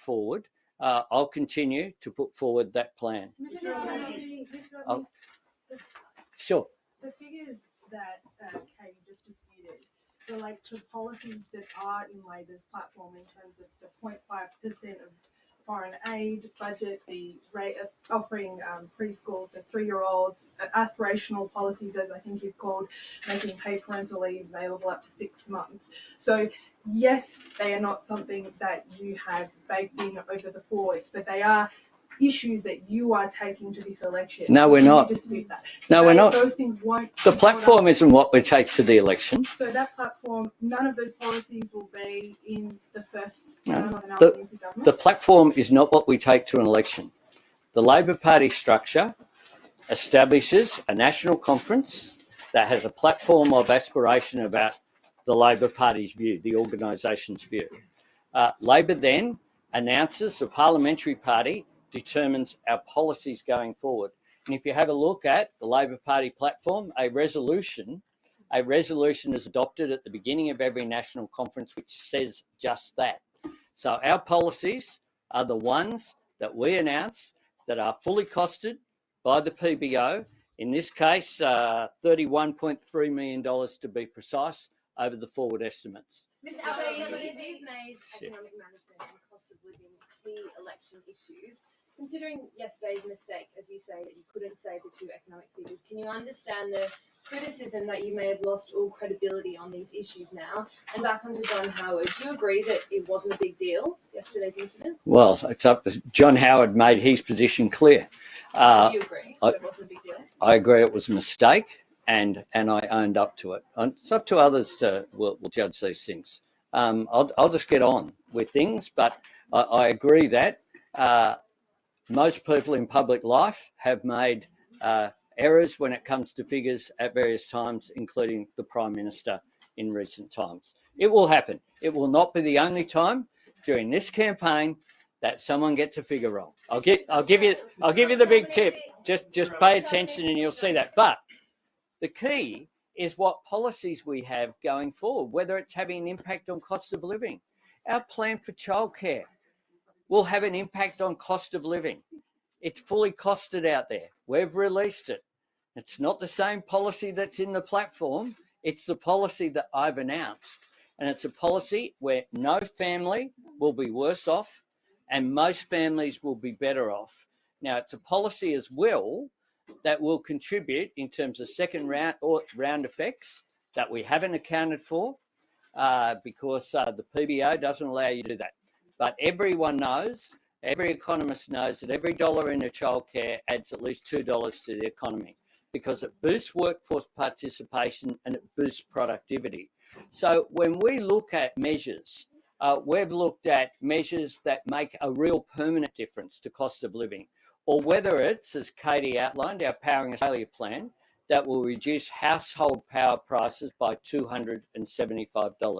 forward, I'll continue to put forward that plan. Sure. The figures that Katie just disputed relate to policies that are in Labor's platform in terms of the 0.5% of foreign aid budget, the rate of offering preschool to 3-year-olds, aspirational policies, as I think you've called, making paid parental leave available up to 6 months. So yes, they are not something that you have baked in over the 4 weeks, but they are issues that you are taking to this election. No, we're not. Dispute that. No, we're not. Those things won't. The platform isn't what we take to the election. So that platform, none of those policies will be in the first term of an The Albanese government. The platform is not what we take to an election. The Labor Party structure establishes a national conference that has a platform of aspiration about the Labor Party's view, the organisation's view. Labor then announces, the parliamentary party determines our policies going forward. And if you have a look at the Labor Party platform, a resolution is adopted at the beginning of every national conference which says just that. So our policies are the ones that we announce that are fully costed by the PBO, in this case $31.3 million to be precise, over the forward estimates. Mr. Albanese, you've made economic management and cost of living key election issues. Considering yesterday's mistake, as you say, that you couldn't say the 2 economic figures, can you understand the criticism that you may have lost all credibility on these issues now? And back on to John Howard, do you agree that it wasn't a big deal, yesterday's incident? Well, it's up to John Howard made his position clear. Do you agree that it wasn't a big deal? I agree it was a mistake, and I owned up to it. It's up to others to will judge these things. I'll just get on with things, but I agree that most people in public life have made errors when it comes to figures at various times, including the Prime Minister in recent times. It will happen. It will not be the only time during this campaign that someone gets a figure wrong. I'll give you the big tip. Just pay attention and you'll see that. But the key is what policies we have going forward, whether it's having an impact on cost of living. Our plan for childcare will have an impact on cost of living. It's fully costed out there. We've released it. It's not the same policy that's in the platform. It's the policy that I've announced. And it's a policy where no family will be worse off and most families will be better off. Now, it's a policy as well that will contribute in terms of second round effects that we haven't accounted for because the PBO doesn't allow you to do that. But everyone knows, every economist knows that every dollar in a childcare adds at least $2 to the economy because it boosts workforce participation and it boosts productivity. So when we look at measures, we've looked at measures that make a real permanent difference to cost of living, or whether it's, as Katie outlined, our Powering Australia plan that will reduce household power prices by $275. Mr.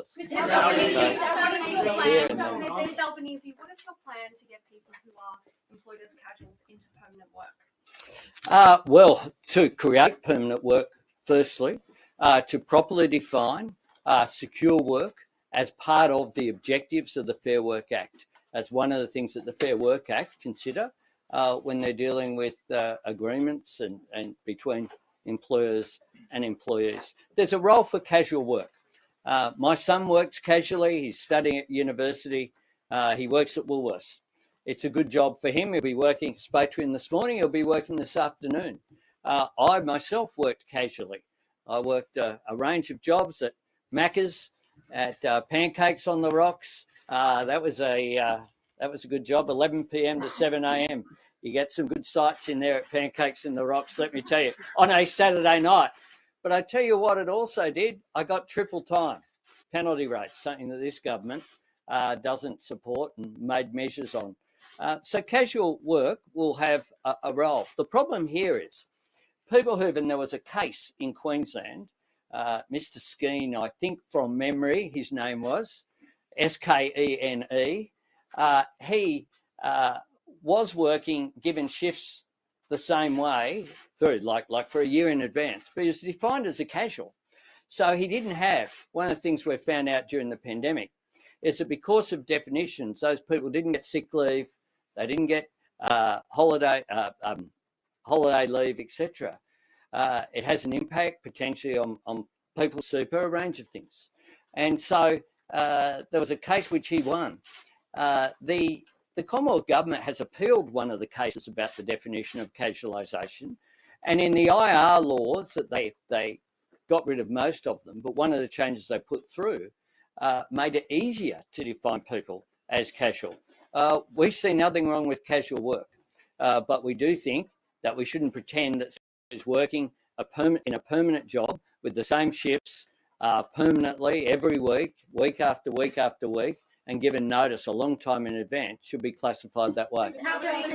Albanese, what is your plan to get people who are employed as casuals into permanent work? Well, to create permanent work, firstly, to properly define secure work as part of the objectives of the Fair Work Act, as one of the things that the Fair Work Act consider when they're dealing with agreements and between employers and employees. There's a role for casual work. My son works casually. He's studying at university. He works at Woolworths. It's a good job for him. He'll be working, spoke to him this morning, he'll be working this afternoon. I myself worked casually. I worked a range of jobs at Macca's, at Pancakes on the Rocks. That was a good job, 11 p.m. to 7 a.m. You get some good sights in there at Pancakes in the Rocks, let me tell you, on a Saturday night. But I tell you what it also did, I got triple time penalty rates, something that this government doesn't support and made measures on. So casual work will have a role. The problem here is people and there was a case in Queensland, Mr. Skene, I think from memory, his name was, Skene, he was working, given shifts the same way through, like for a year in advance, but he was defined as a casual. So he didn't have, one of the things we found out during the pandemic is that because of definitions, those people didn't get sick leave, they didn't get holiday leave, etc. It has an impact potentially on people's super, a range of things. And so there was a case which he won. The Commonwealth Government has appealed one of the cases about the definition of casualisation, and in the IR laws that they got rid of most of them, but one of the changes they put through made it easier to define people as casual. We see nothing wrong with casual work, but we do think that we shouldn't pretend that someone is working in a permanent job with the same shifts permanently every week, week after week after week, and given notice a long time in advance should be classified that way.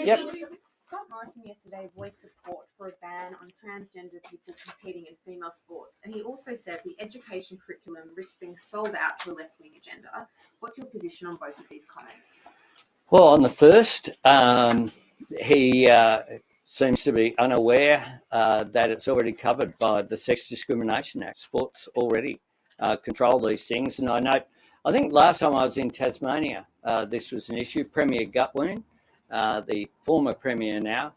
Yep. Scott Morrison yesterday voiced support for a ban on transgender people competing in female sports, and he also said the education curriculum risks being sold out to a left-wing agenda. What's your position on both of these comments? Well, on the first, he seems to be unaware that it's already covered by the Sex Discrimination Act. Sports already control these things, and I think last time I was in Tasmania, this was an issue. Premier Gutwein, the former Premier now,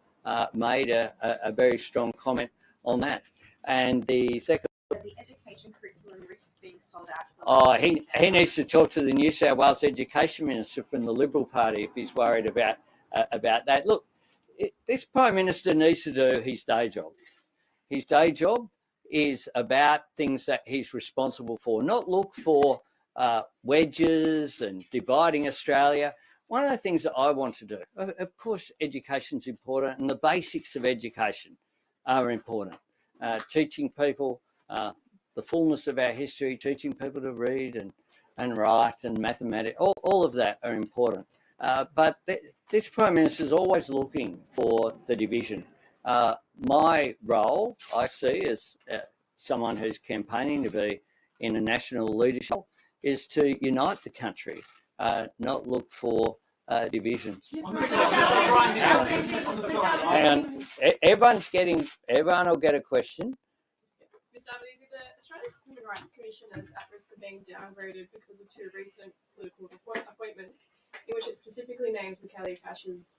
made a very strong comment on that. And the second... The education curriculum risks being sold out. He needs to talk to the New South Wales Education Minister from the Liberal Party if he's worried about that. Look, this Prime Minister needs to do his day job. His day job is about things that he's responsible for, not look for wedges and dividing Australia. One of the things that I want to do, of course, education's important, and the basics of education are important. Teaching people the fullness of our history, teaching people to read and write and mathematics, all of that are important. But this Prime Minister is always looking for the division. My role, I see, as someone who's campaigning to be in a national leadership, is to unite the country, not look for divisions. Hang on. Everyone will get a question. Mr. Albanese, the Australian Human Rights Commission is at risk of being downgraded because of two recent political appointments, in which it specifically names Michaelia Cash's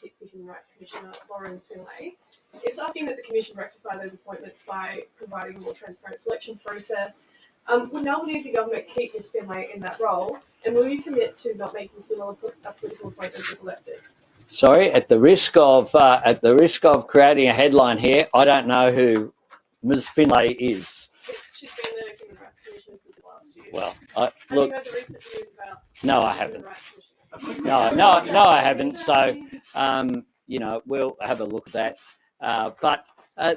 pick for Human Rights Commissioner, Lauren Finlay. It's asking that the Commission rectify those appointments by providing a more transparent selection process. Will the Albanese government keep Ms Finlay in that role, and will you commit to not making similar political appointments if elected? Sorry, at the risk of creating a headline here, I don't know who Ms Finlay is. She's been the Human Rights Commissioner since last year. Well, Have you heard the recent news about? No, I haven't. No, I haven't. So, we'll have a look at that. But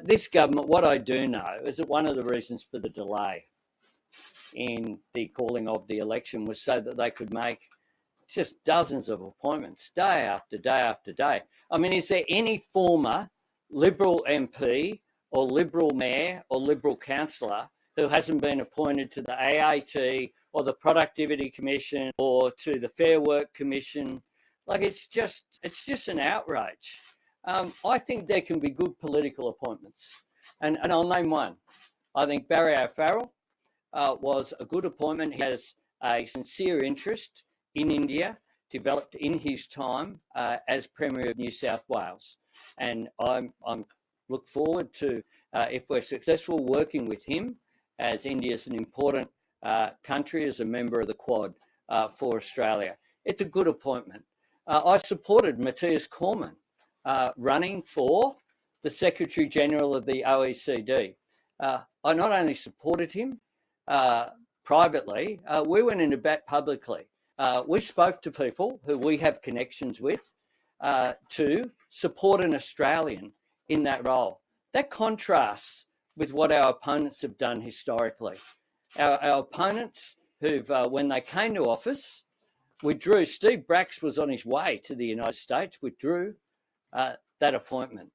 this government, what I do know is that one of the reasons for the delay in the calling of the election was so that they could make just dozens of appointments day after day after day. I mean, is there any former Liberal MP or Liberal mayor or Liberal councillor who hasn't been appointed to the AAT or the Productivity Commission or to the Fair Work Commission? Like, it's just an outrage. I think there can be good political appointments, and I'll name one. I think Barry O'Farrell was a good appointment. He has a sincere interest in India, developed in his time as Premier of New South Wales. And I'm look forward to, if we're successful, working with him, as India is an important country as a member of the Quad for Australia. It's a good appointment. I supported Matthias Cormann running for the Secretary General of the OECD. I not only supported him privately, we went into bat publicly. We spoke to people who we have connections with to support an Australian in that role. That contrasts with what our opponents have done historically. Our opponents who've, when they came to office, withdrew. Steve Bracks was on his way to the United States, withdrew that appointment.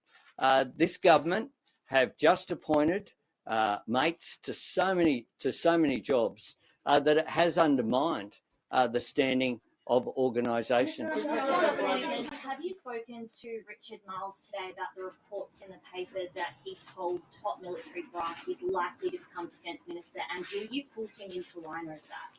This government have just appointed mates to so many jobs that it has undermined the standing of organisations. Have you spoken to Richard Marles today about the reports in the paper that he told top military brass he's likely to become Defence Minister, and will you pull him into line over that?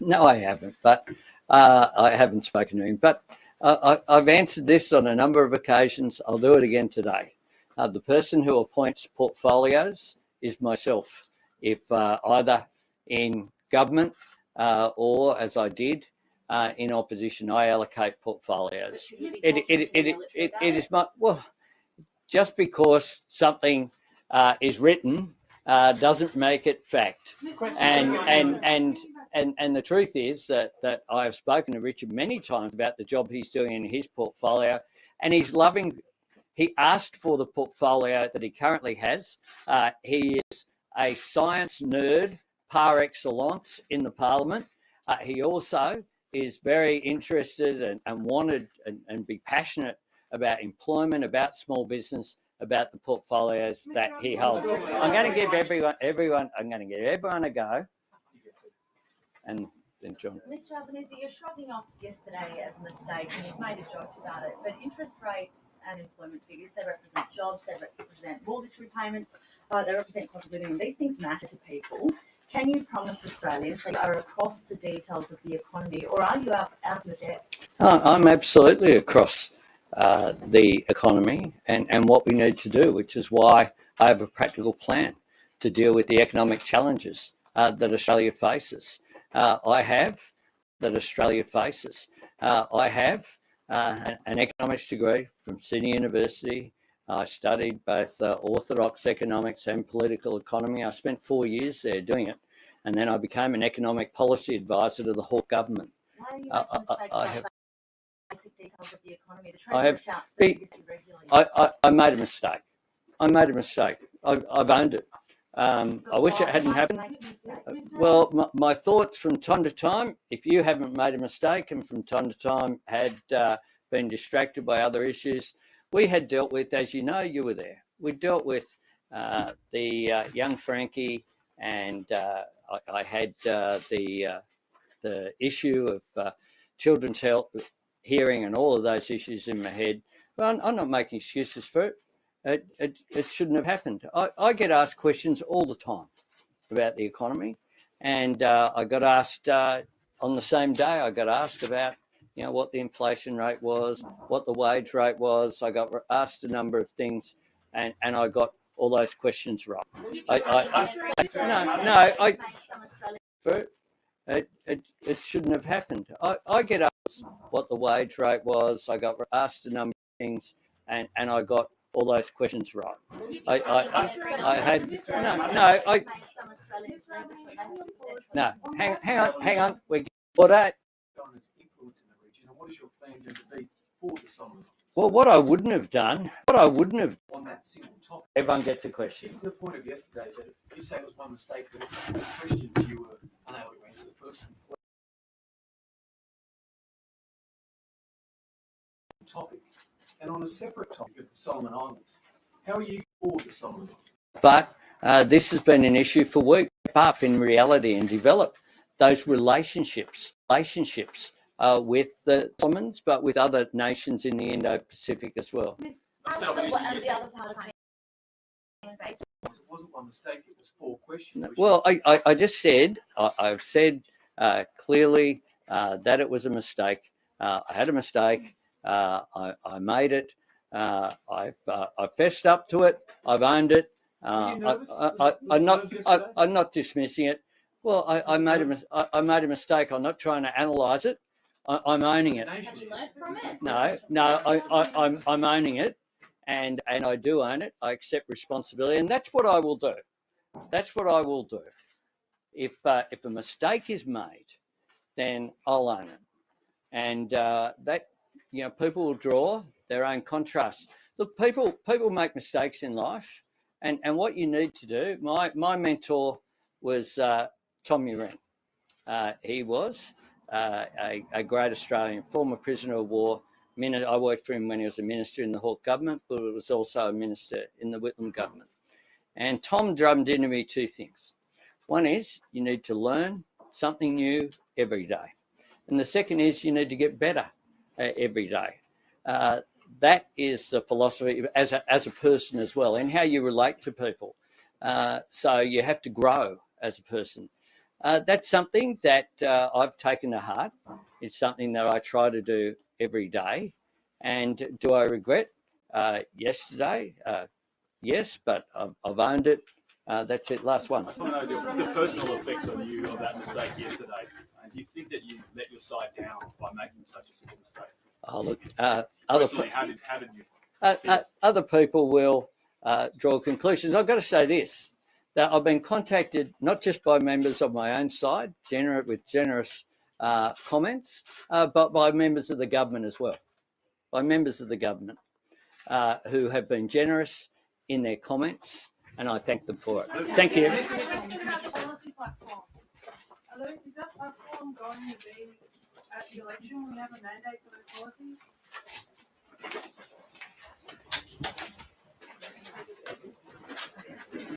No, I haven't, but I haven't spoken to him. But I've answered this on a number of occasions. I'll do it again today. The person who appoints portfolios is myself. If either in government or, as I did, in opposition, I allocate portfolios. It is my, well, just because something is written doesn't make it fact. And the truth is that I have spoken to Richard many times about the job he's doing in his portfolio, and he's loving. He asked for the portfolio that he currently has. He is a science nerd par excellence in the Parliament. He also is very interested and wanted and be passionate about employment, about small business, about the portfolios that he holds. I'm going to give everyone a go. And then John. Mr. Albanese, you're shrugging off yesterday as a mistake and you've made a joke about it, but interest rates and employment figures, they represent jobs, they represent mortgage repayments, they represent cost of living, and these things matter to people. Can you promise Australians that you are across the details of the economy, or are you out of your depth? I'm absolutely across the economy and what we need to do, which is why I have a practical plan to deal with the economic challenges that Australia faces. I have an economics degree from Sydney University. I studied both orthodox economics and political economy. I spent 4 years there doing it, and then I became an economic policy advisor to the Hawke government. Why are you making mistakes about basic details of the economy? The Treasury shouts the figures irregularly. I made a mistake. I've owned it. I wish it hadn't happened. Well, my thoughts from time to time, if you haven't made a mistake and from time to time had been distracted by other issues, we had dealt with, as you know, you were there, we dealt with the young Frankie, and I had the issue of children's health, hearing, and all of those issues in my head. Well, I'm not making excuses for it. It shouldn't have happened. I get asked questions all the time about the economy, and I got asked on the same day. I got asked about what the inflation rate was, what the wage rate was. I got asked a number of things, and I got all those questions right. It shouldn't have happened. I get asked what the wage rate was. I got asked a number of things, and I got all those questions right. Hang on. We what that. What is your plan going to be for the Solomon? Well, what I wouldn't have done on that single topic. Everyone gets a question. Isn't the point of yesterday that you say it was one mistake, but the questions you were unable to answer the first topic, and on a separate topic of the Solomon Islands, how are you for the Solomon Islands? But this has been an issue for weeks. Up in reality and develop those relationships with the Solomons, but with other nations in the Indo-Pacific as well. It wasn't one mistake, it was 4 questions. Well, I just said, I've said clearly that it was a mistake. I had a mistake. I made it. I fessed up to it. I've owned it. I'm not dismissing it. Well, I made a mistake. I'm not trying to analyse it. I'm owning it. Have you learned from it? No, I'm owning it, and I do own it. I accept responsibility, and that's what I will do. If a mistake is made, then I'll own it, and that people will draw their own contrasts. Look, people make mistakes in life, and what you need to do. My mentor was Tom Uren. He was a great Australian, former prisoner of war. I worked for him when he was a minister in the Hawke government, but he was also a minister in the Whitlam government. And Tom drummed into me 2 things. One is you need to learn something new every day. And the second is you need to get better every day. That is the philosophy as a person as well, and how you relate to people. So you have to grow as a person. that's something that I've taken to heart. It's something that I try to do every day. And do I regret yesterday? Yes, but I've owned it. That's it. Last one. I just want to know the personal effect on you of that mistake yesterday. And do you think that you let your side down by making such a simple mistake? Oh, look, Personally, how did you? other people will draw conclusions. I've got to say this, that I've been contacted not just by members of my own side, with generous comments, but by members of the government as well, by members of the government who have been generous in their comments, and I thank them for it. Thank you. Question about the policy platform. Is that platform going to be at the election when we have a mandate for those policies?